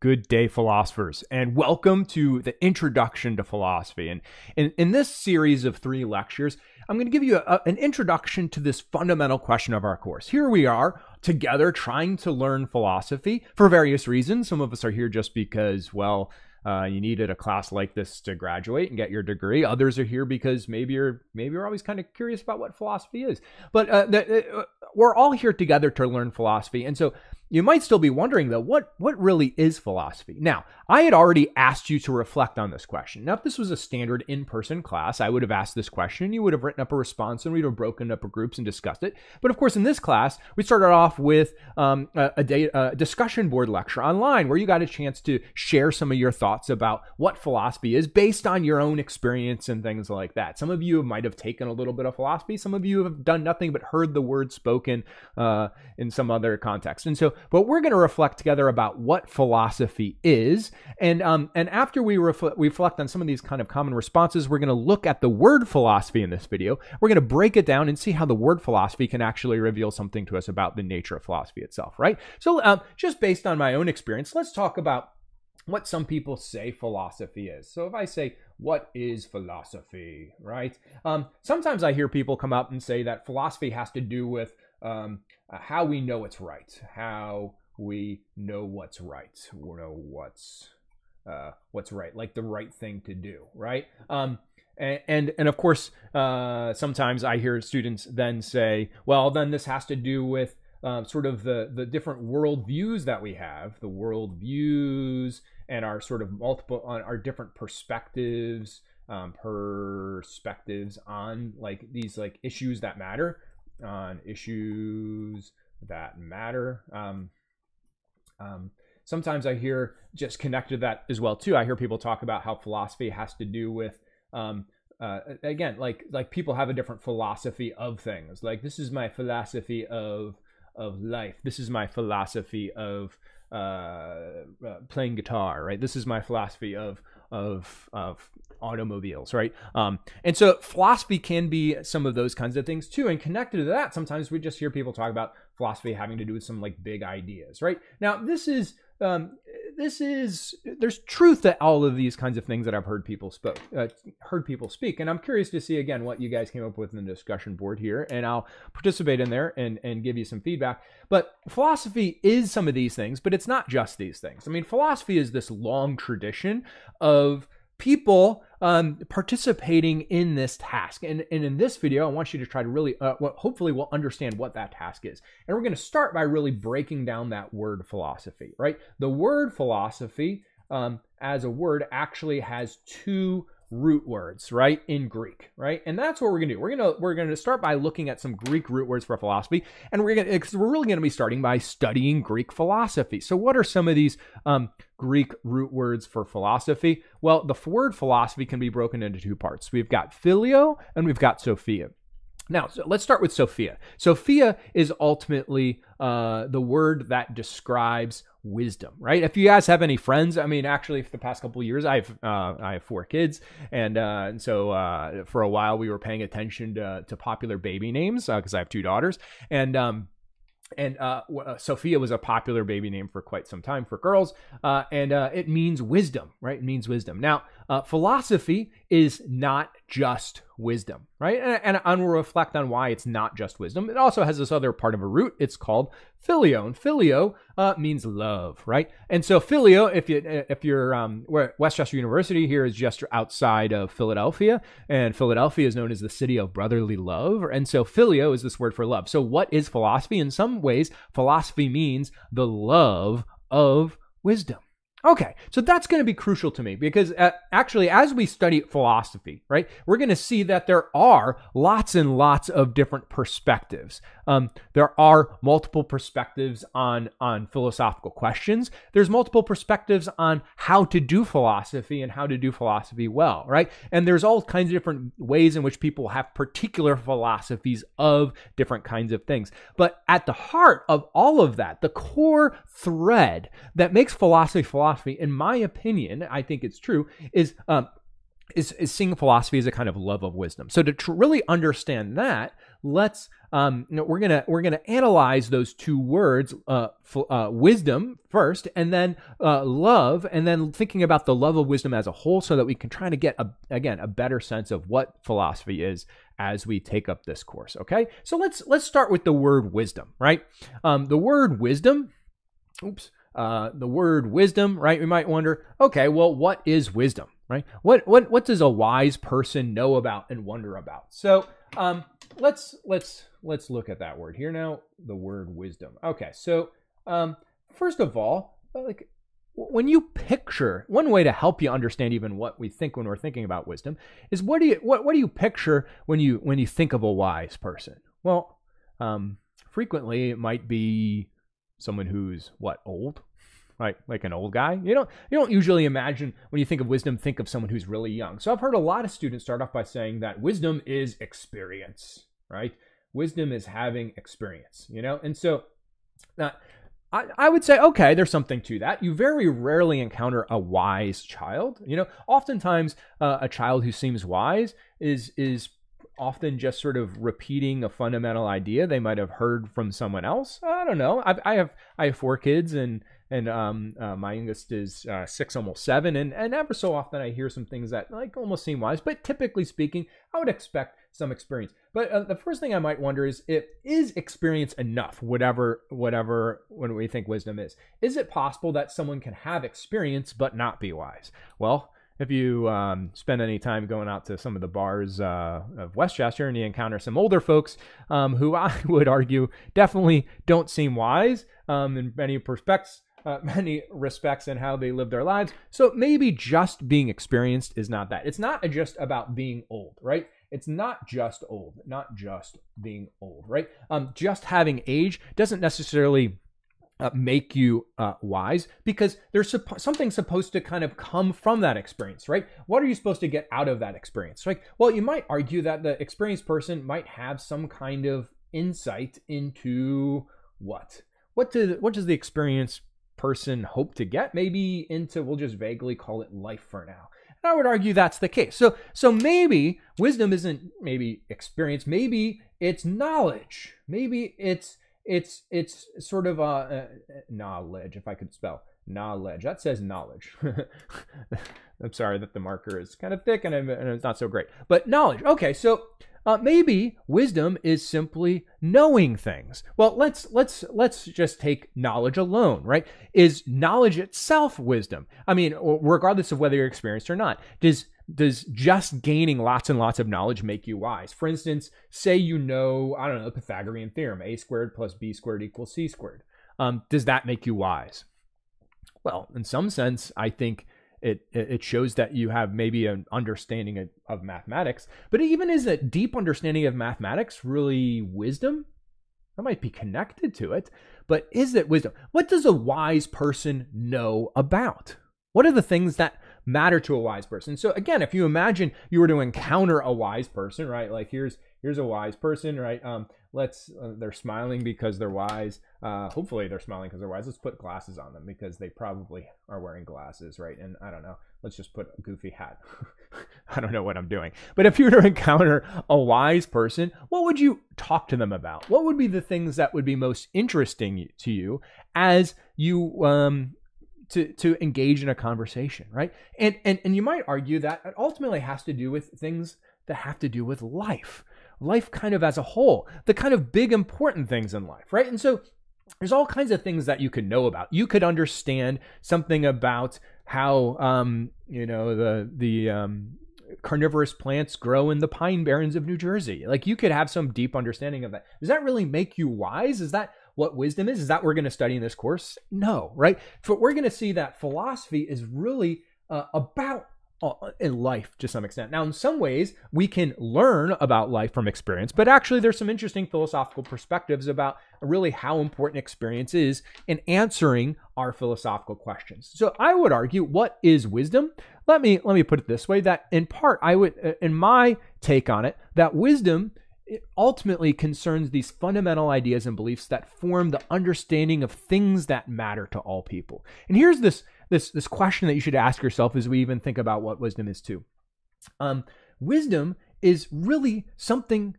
Good day, philosophers, and welcome to the Introduction to Philosophy. And in this series of 3 lectures, I'm going to give you an introduction to this fundamental question of our course. Here we are together trying to learn philosophy for various reasons. Some of us are here just because, well, you needed a class like this to graduate and get your degree. Others are here because maybe you're always kind of curious about what philosophy is. But we're all here together to learn philosophy. And so you might still be wondering, though, what really is philosophy? Now, I had already asked you to reflect on this question. Now, if this was a standard in-person class, I would have asked this question. You would have written up a response, and we'd have broken up groups and discussed it. But of course, in this class, we started off with a discussion board lecture online where you got a chance to share some of your thoughts about what philosophy is based on your own experience and things like that. Some of you might have taken a little bit of philosophy. Some of you have done nothing but heard the word spoken in some other context. And so, but we're going to reflect together about what philosophy is. And after we reflect on some of these kind of common responses, we're going to look at the word philosophy in this video. We're going to break it down and see how the word philosophy can actually reveal something to us about the nature of philosophy itself, right? So just based on my own experience, let's talk about what some people say philosophy is. So if I say, what is philosophy, right? Sometimes I hear people come up and say that philosophy has to do with how we know it's right, how we know what's right, what's right, like the right thing to do, right? And of course, sometimes I hear students then say, well, then this has to do with sort of the different worldviews that we have, the worldviews and our sort of our different perspectives on like these like issues that matter, Sometimes I hear just connected to that as well too. I hear people talk about how philosophy has to do with again, like people have a different philosophy of things. Like, this is my philosophy of life. This is my philosophy of playing guitar, right? This is my philosophy of automobiles, right? And so philosophy can be some of those kinds of things too. And connected to that, sometimes we just hear people talk about philosophy having to do with some like big ideas, right? Now, there's truth to all of these kinds of things that I've heard people speak. And I'm curious to see again what you guys came up with in the discussion board here, and I'll participate in there and give you some feedback. But philosophy is some of these things, but it's not just these things. I mean, philosophy is this long tradition of people participating in this task. And in this video, I want you to try to really, hopefully we'll understand what that task is. And we're going to start by really breaking down that word philosophy, right? The word philosophy as a word actually has 2 root words, right, in Greek, right? And that's what we're going to do. We're going to start by looking at some Greek root words for philosophy, and we're really going to be starting by studying Greek philosophy. So what are some of these Greek root words for philosophy? Well, the word philosophy can be broken into 2 parts. We've got phileo and we've got sophia. Now, so let's start with Sophia. Sophia is ultimately the word that describes wisdom, right? If you guys have any friends, I mean, actually, for the past couple of years, I have 4 kids, and so for a while we were paying attention to popular baby names because I have 2 daughters, and Sophia was a popular baby name for quite some time for girls, and it means wisdom, right? It means wisdom. Now, philosophy is not just wisdom, right? And we'll reflect on why it's not just wisdom. It also has this other part of a root. It's called phileo, and phileo means love, right? And so phileo, if you're Westchester University here is just outside of Philadelphia, and Philadelphia is known as the city of brotherly love, and so phileo is this word for love. So what is philosophy? In some ways, philosophy means the love of wisdom. Okay, so that's going to be crucial to me because actually, as we study philosophy, right, we're going to see that there are lots and lots of different perspectives. There are multiple perspectives on philosophical questions. There's multiple perspectives on how to do philosophy and how to do philosophy well, right? And there's all kinds of different ways in which people have particular philosophies of different kinds of things. But at the heart of all of that, the core thread that makes philosophy, in my opinion, I think it's true, is seeing philosophy as a kind of love of wisdom. So to really understand that, we're gonna analyze those two words, wisdom first, and then love, and then thinking about the love of wisdom as a whole, so that we can try to get a better sense of what philosophy is as we take up this course. Okay, so let's start with the word wisdom, right? The word wisdom. The word wisdom, right? We might wonder, okay, well, what is wisdom, right? What does a wise person know about and wonder about? So let's look at that word here now. The word wisdom. Okay, so first of all, like when you picture, one way to help you understand even what we think when we're thinking about wisdom is what do you picture when you think of a wise person? Well, frequently it might be someone who's old, right? Like an old guy. You don't usually imagine, when you think of wisdom, think of someone who's really young. So I've heard a lot of students start off by saying that wisdom is experience, right? Wisdom is having experience, And so I would say, okay, there's something to that. You very rarely encounter a wise child. Oftentimes a child who seems wise is often just sort of repeating a fundamental idea they might have heard from someone else. I don't know. I have 4 kids, and my youngest is 6, almost 7, and ever so often I hear some things that almost seem wise. But typically speaking, I would expect some experience. But the first thing I might wonder is experience enough? Whatever when we think wisdom is it possible that someone can have experience but not be wise? Well, if you spend any time going out to some of the bars of Westchester and you encounter some older folks who I would argue definitely don't seem wise in many respects in how they live their lives. So maybe just being experienced is not that. It's not just about being old, right? It's not just being old, right? Just having age doesn't necessarily make you wise, because there's something supposed to kind of come from that experience, right? What are you supposed to get out of that experience, right? Well, you might argue that the experienced person might have some kind of insight into what does the experienced person hope to get? Maybe into, we'll just vaguely call it life for now. And I would argue that's the case. So maybe wisdom isn't maybe experience, maybe it's knowledge, maybe it's sort of knowledge, if I could spell knowledge. That says knowledge. I'm sorry that the marker is kind of thick and it's not so great. But knowledge. Okay, so maybe wisdom is simply knowing things. Well, let's just take knowledge alone, right? Is knowledge itself wisdom? I mean, regardless of whether you're experienced or not, does just gaining lots and lots of knowledge make you wise? For instance, say I don't know, the Pythagorean theorem, a squared plus b squared equals c squared. Does that make you wise? Well, in some sense, I think it shows that you have maybe an understanding of mathematics. But even is a deep understanding of mathematics really wisdom? That might be connected to it, but is it wisdom? What does a wise person know about? What are the things that matter to a wise person? So again, if you imagine you were to encounter a wise person, right? Like here's a wise person, right? They're smiling because they're wise. Hopefully they're smiling because they're wise. Let's put glasses on them because they probably are wearing glasses, right? And I don't know, let's just put a goofy hat. I don't know what I'm doing. But if you were to encounter a wise person, what would you talk to them about? What would be the things that would be most interesting to you as you to engage in a conversation, right? And you might argue that it ultimately has to do with things that have to do with life kind of as a whole, the kind of big important things in life, right? And so there's all kinds of things that you could know about. You could understand something about how the carnivorous plants grow in the pine barrens of New Jersey. Like you could have some deep understanding of that. Does that really make you wise? Is that what wisdom is? Is that what we're going to study in this course? No, right? So we're going to see that philosophy is really about in life to some extent. Now, in some ways, we can learn about life from experience, but actually there's some interesting philosophical perspectives about really how important experience is in answering our philosophical questions. So I would argue, what is wisdom? Let me put it this way, that in part, I would, in my take on it, that wisdom it ultimately concerns these fundamental ideas and beliefs that form the understanding of things that matter to all people. And here's this question that you should ask yourself as we even think about what wisdom is too. Wisdom is really something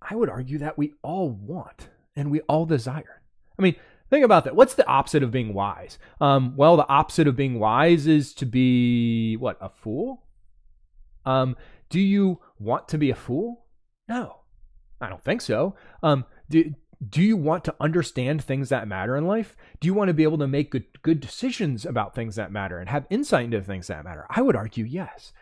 I would argue that we all want and we all desire. I mean, think about that. What's the opposite of being wise? Well, the opposite of being wise is to be, what, a fool? Do you want to be a fool? No, I don't think so. Do you want to understand things that matter in life? Do you want to be able to make good decisions about things that matter and have insight into things that matter? I would argue yes.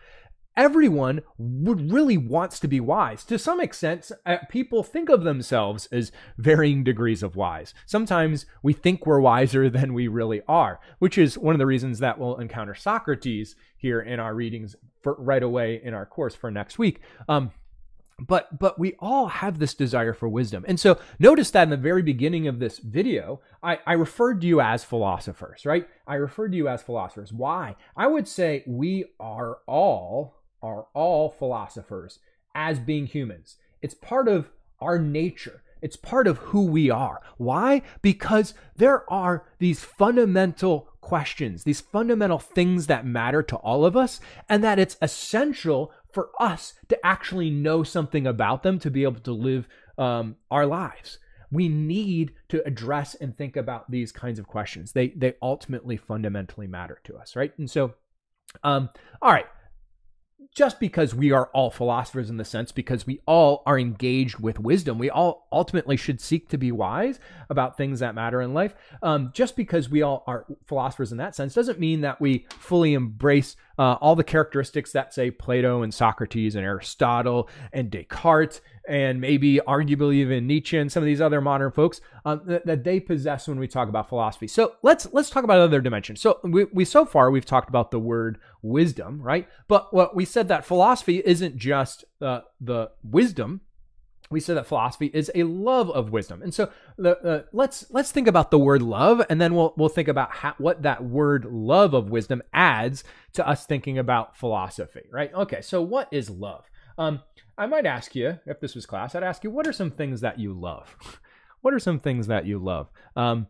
Everyone really wants to be wise. To some extent, people think of themselves as varying degrees of wise. Sometimes we think we're wiser than we really are, which is one of the reasons that we'll encounter Socrates here in our readings right away in our course for next week. But we all have this desire for wisdom. And so notice that in the very beginning of this video, I referred to you as philosophers, right? I referred to you as philosophers. Why? I would say we are all philosophers as being humans. It's part of our nature. It's part of who we are. Why? Because there are these fundamental questions, these fundamental things that matter to all of us, and that it's essential for us to actually know something about them to be able to live our lives. We need to address and think about these kinds of questions. They ultimately fundamentally matter to us, right? And so, all right. Just because we are all philosophers in the sense, because we all are engaged with wisdom, we all ultimately should seek to be wise about things that matter in life. Just because we all are philosophers in that sense doesn't mean that we fully embrace all the characteristics that, say, Plato and Socrates and Aristotle and Descartes and maybe arguably even Nietzsche and some of these other modern folks that they possess when we talk about philosophy. So let's talk about other dimensions. So we've talked about the word wisdom, right? But what we said that philosophy isn't just the wisdom. We said that philosophy is a love of wisdom. And so let's think about the word love, and then we'll think about what that word love of wisdom adds to us thinking about philosophy, right? Okay, so what is love? I might ask you, if this was class, I'd ask you, what are some things that you love? What are some things that you love? And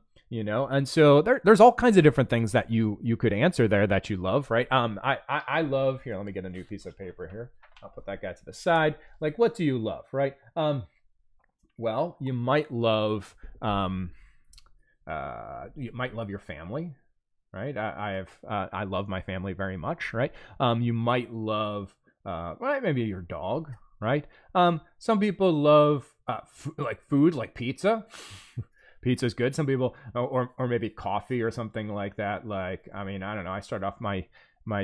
so there's all kinds of different things that you could answer there that you love, right? I love, here, let me get a new piece of paper here. I'll put that guy to the side. Like, what do you love, right? Well, you might love your family, right? I love my family very much, right? You might love maybe your dog, right? Some people love food, like pizza. Pizza's good. Some people, or maybe coffee or something like that. Like, I mean, I don't know. I start off my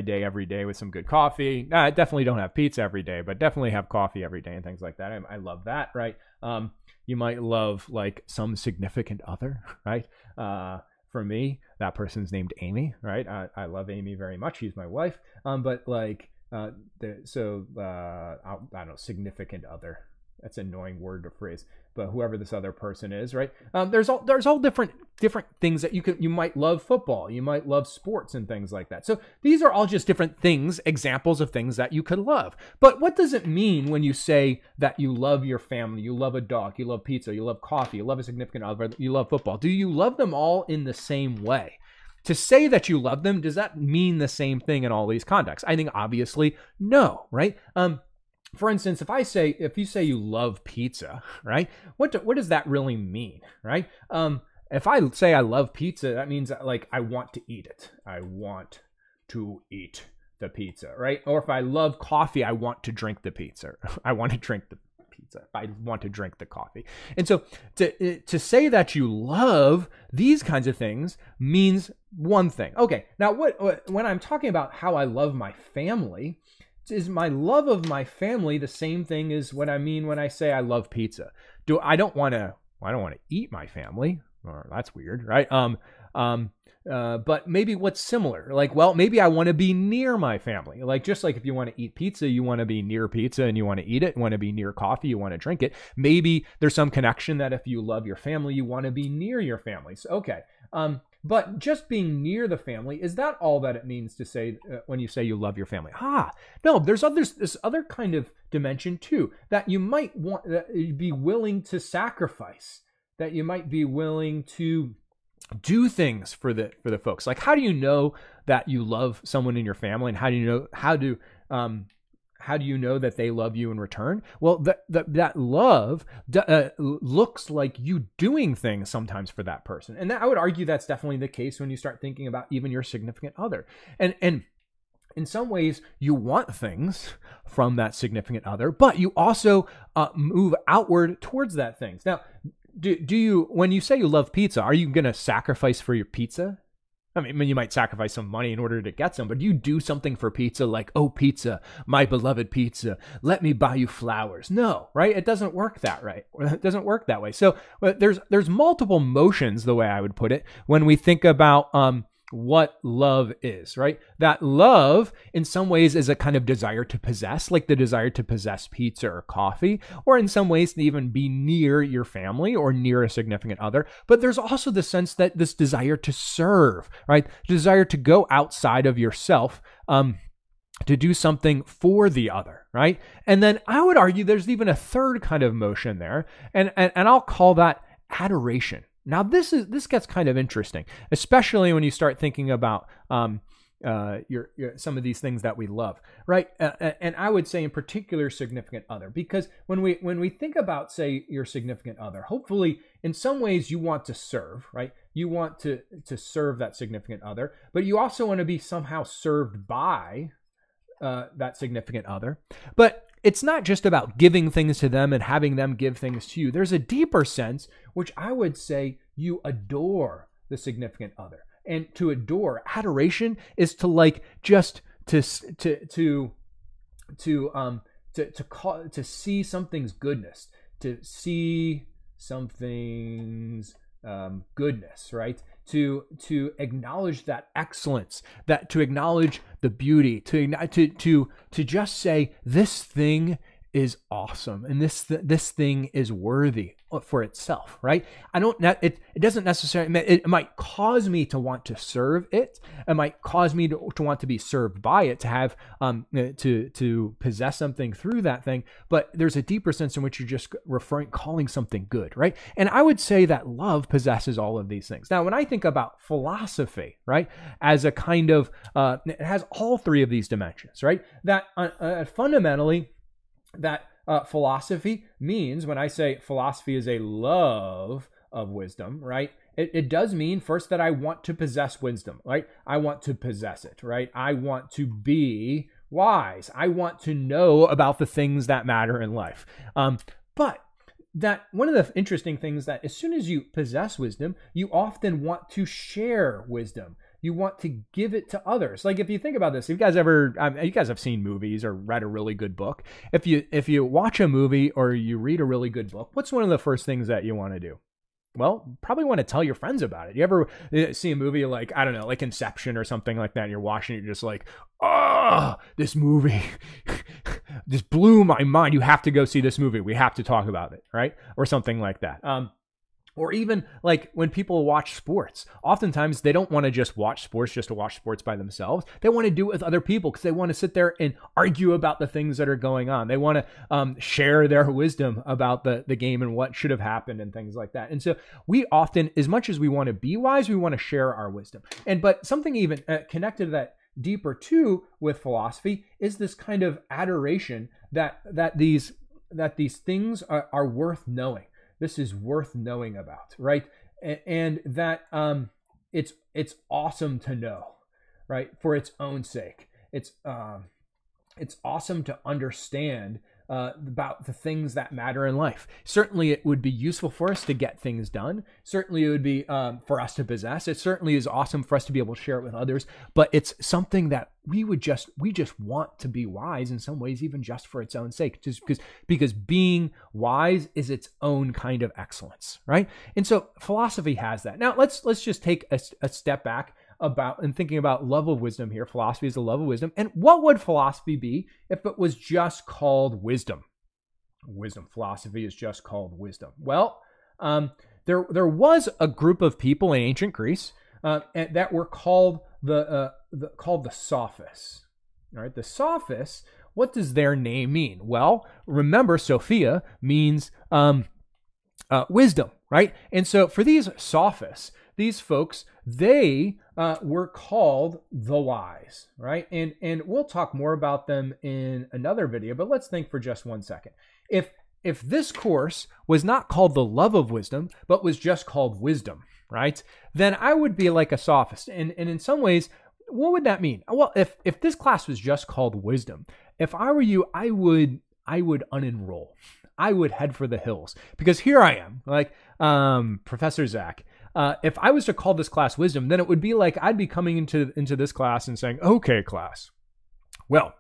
day every day with some good coffee. I definitely don't have pizza every day, but definitely have coffee every day and things like that. I love that, right? You might love like some significant other, right? For me, that person's named Amy, right? I love Amy very much. She's my wife. But like, I don't know, significant other. That's an annoying word or phrase, but whoever this other person is, right? There's all different things that you might love football, you might love sports and things like that. So these are all just different things, examples of things that you could love. But what does it mean when you say that you love your family, you love a dog, you love pizza, you love coffee, you love a significant other, you love football? Do you love them all in the same way? To say that you love them, does that mean the same thing in all these contexts? I think obviously no, right? For instance, if you say you love pizza, right? What does that really mean, right? If I say I love pizza, that means like I want to eat it. I want to eat the pizza, right? Or if I love coffee, I want to drink the pizza. I want to drink the pizza. I want to drink the coffee. And so to say that you love these kinds of things means one thing. Okay, now when I'm talking about how I love my family, is my love of my family the same thing as what I mean when I say I love pizza? I don't want to eat my family, or that's weird, right? But maybe what's similar, like, well, maybe I want to be near my family. Like, just like if you want to eat pizza, you want to be near pizza and you want to eat it. You want to be near coffee, you want to drink it. Maybe there's some connection that if you love your family, you want to be near your family. So, okay. But just being near the family, is that all that it means to say when you say you love your family? No, there's this other kind of dimension too, that you might want, that you'd be willing to sacrifice, that you might be willing to do things for the folks. Like, how do you know that you love someone in your family, and how do you know how do you know that they love you in return? Well, that love looks like you doing things sometimes for that person. And I would argue that's definitely the case when you start thinking about even your significant other. And in some ways, you want things from that significant other, but you also move outward towards that things. Now, do you, when you say you love pizza, are you going to sacrifice for your pizza? I mean, you might sacrifice some money in order to get some, but do you do something for pizza like, oh, pizza, my beloved pizza, let me buy you flowers? No, right? It doesn't work that right. It doesn't work that way. So there's multiple motions, the way I would put it, when we think about what love is, right? That love in some ways is a kind of desire to possess, like the desire to possess pizza or coffee, or in some ways to even be near your family or near a significant other. But there's also the sense that this desire to serve, right? The desire to go outside of yourself, to do something for the other, right? And then I would argue there's even a third kind of motion there, and I'll call that adoration. Now, this gets kind of interesting, especially when you start thinking about your some of these things that we love, right? And I would say in particular significant other, because when we think about, say, your significant other, hopefully in some ways you want to serve, right? You want to serve that significant other, but you also want to be somehow served by that significant other. But it's not just about giving things to them and having them give things to you. There's a deeper sense, which I would say you adore the significant other. And to adore, adoration is to like just to see something's goodness, to see something's goodness, right? To acknowledge that excellence, that to acknowledge the beauty, to just say this thing is awesome and this thing is worthy for itself, right? It doesn't necessarily, it might cause me to want to serve it. It might cause me to want to be served by it, to have to possess something through that thing. But there's a deeper sense in which you're just calling something good, right? And I would say that love possesses all of these things. Now, when I think about philosophy, right, as a kind of it has all three of these dimensions, right? That fundamentally, that philosophy means, when I say philosophy is a love of wisdom, right? It does mean first that I want to possess wisdom, right? I want to possess it, right? I want to be wise. I want to know about the things that matter in life. But that one of the interesting things that as soon as you possess wisdom, you often want to share wisdom. You want to give it to others. Like if you think about this, if you guys you guys have seen movies or read a really good book. If you watch a movie or you read a really good book, what's one of the first things that you want to do? Well, probably want to tell your friends about it. You ever see a movie like, I don't know, like Inception or something like that, and you're watching it, you're just like, oh, this movie just blew my mind. You have to go see this movie. We have to talk about it, right? Or something like that. Or even like when people watch sports, oftentimes they don't want to just watch sports just to watch sports by themselves. They want to do it with other people because they want to sit there and argue about the things that are going on. They want to share their wisdom about the game and what should have happened and things like that. And so we often, as much as we want to be wise, we want to share our wisdom. But something even connected to that deeper too with philosophy is this kind of adoration that these things are worth knowing. This is worth knowing about, right? And that it's awesome to know, right? For its own sake, it's awesome to understand about the things that matter in life. Certainly, it would be useful for us to get things done. Certainly, it would be for us to possess. It certainly is awesome for us to be able to share it with others. But it's something that we just want to be wise in some ways, even just for its own sake, just because being wise is its own kind of excellence, right? And so philosophy has that. Now, let's just take a step back and thinking about love of wisdom here. Philosophy is the love of wisdom. And what would philosophy be if it was just called wisdom? Philosophy is just called wisdom. Well, there was a group of people in ancient Greece that were called the Sophists. All right, the Sophists. What does their name mean? Well, remember, Sophia means wisdom, right? And so for these Sophists, these folks, they were called the wise, right? And we'll talk more about them in another video, but let's think for just 1 second. If this course was not called the love of wisdom, but was just called wisdom, right? Then I would be like a sophist. And in some ways, what would that mean? Well, if this class was just called wisdom, if I were you, I would unenroll. I would head for the hills, because here I am, like Professor Zach. If I was to call this class wisdom, then it would be like I'd be coming into this class and saying, "Okay, class. Well,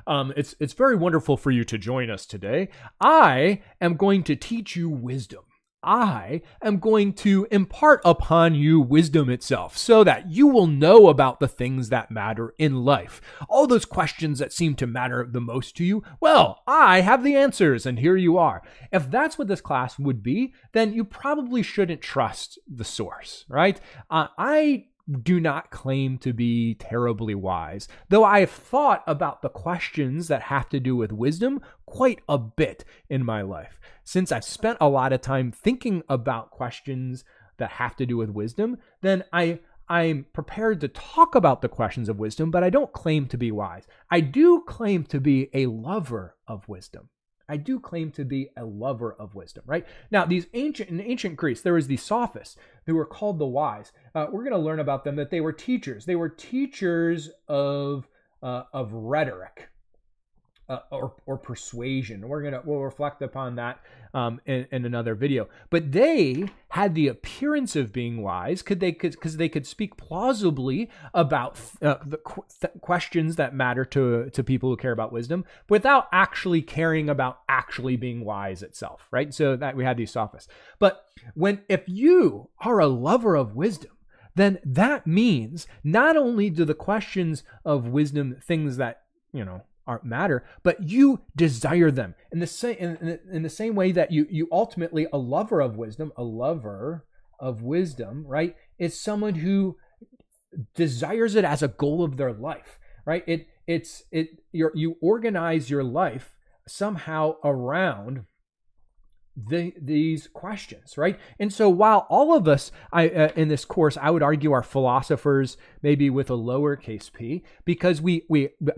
it's very wonderful for you to join us today. I am going to teach you wisdom. I am going to impart upon you wisdom itself so that you will know about the things that matter in life. All those questions that seem to matter the most to you, well, I have the answers, and here you are." If that's what this class would be, then you probably shouldn't trust the source, right? I do not claim to be terribly wise, though I have thought about the questions that have to do with wisdom quite a bit in my life. Since I've spent a lot of time thinking about questions that have to do with wisdom, then I'm prepared to talk about the questions of wisdom, but I don't claim to be wise. I do claim to be a lover of wisdom. I do claim to be a lover of wisdom, right? Now, in ancient Greece, there was these sophists who were called the wise. We're going to learn about them, that they were teachers. They were teachers of rhetoric or persuasion. We'll reflect upon that in another video. But they had the appearance of being wise because they could speak plausibly about the questions that matter to people who care about wisdom without actually caring about actually being wise itself, right? So that we had these sophists. But if you are a lover of wisdom, then that means not only do the questions of wisdom things that, aren't matter, but you desire them in the same way that you ultimately, a lover of wisdom, right, is someone who desires it as a goal of their life, right? You organize your life somehow around these questions, right? And so while all of us in this course, I would argue, are philosophers, maybe with a lowercase p, because we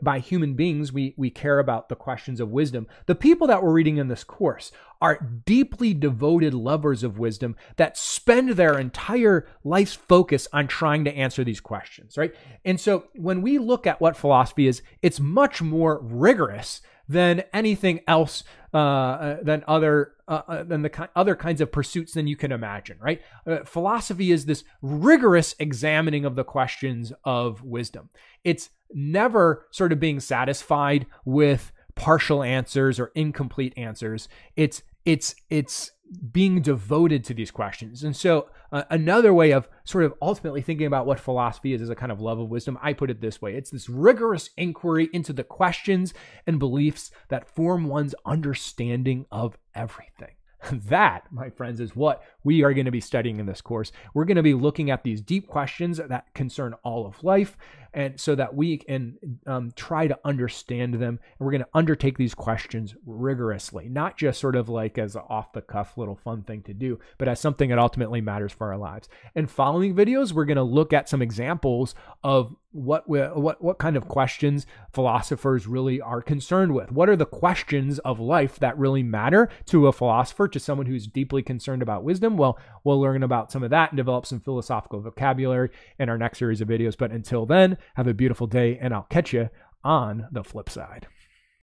by human beings, we care about the questions of wisdom. The people that we're reading in this course are deeply devoted lovers of wisdom that spend their entire life's focus on trying to answer these questions, right? And so when we look at what philosophy is, it's much more rigorous than anything else, than the other kinds of pursuits than you can imagine, right? Philosophy is this rigorous examining of the questions of wisdom. It's never sort of being satisfied with partial answers or incomplete answers. It's being devoted to these questions. And so another way of sort of ultimately thinking about what philosophy is a kind of love of wisdom, I put it this way. It's this rigorous inquiry into the questions and beliefs that form one's understanding of everything. That, my friends, is what we are going to be studying in this course. We're going to be looking at these deep questions that concern all of life, and so that we can try to understand them. And we're going to undertake these questions rigorously, not just sort of like as an off-the-cuff little fun thing to do, but as something that ultimately matters for our lives. In following videos, we're going to look at some examples of what kind of questions philosophers really are concerned with. What are the questions of life that really matter to a philosopher, to someone who's deeply concerned about wisdom? Well, we'll learn about some of that and develop some philosophical vocabulary in our next series of videos. But until then, have a beautiful day, and I'll catch you on the flip side.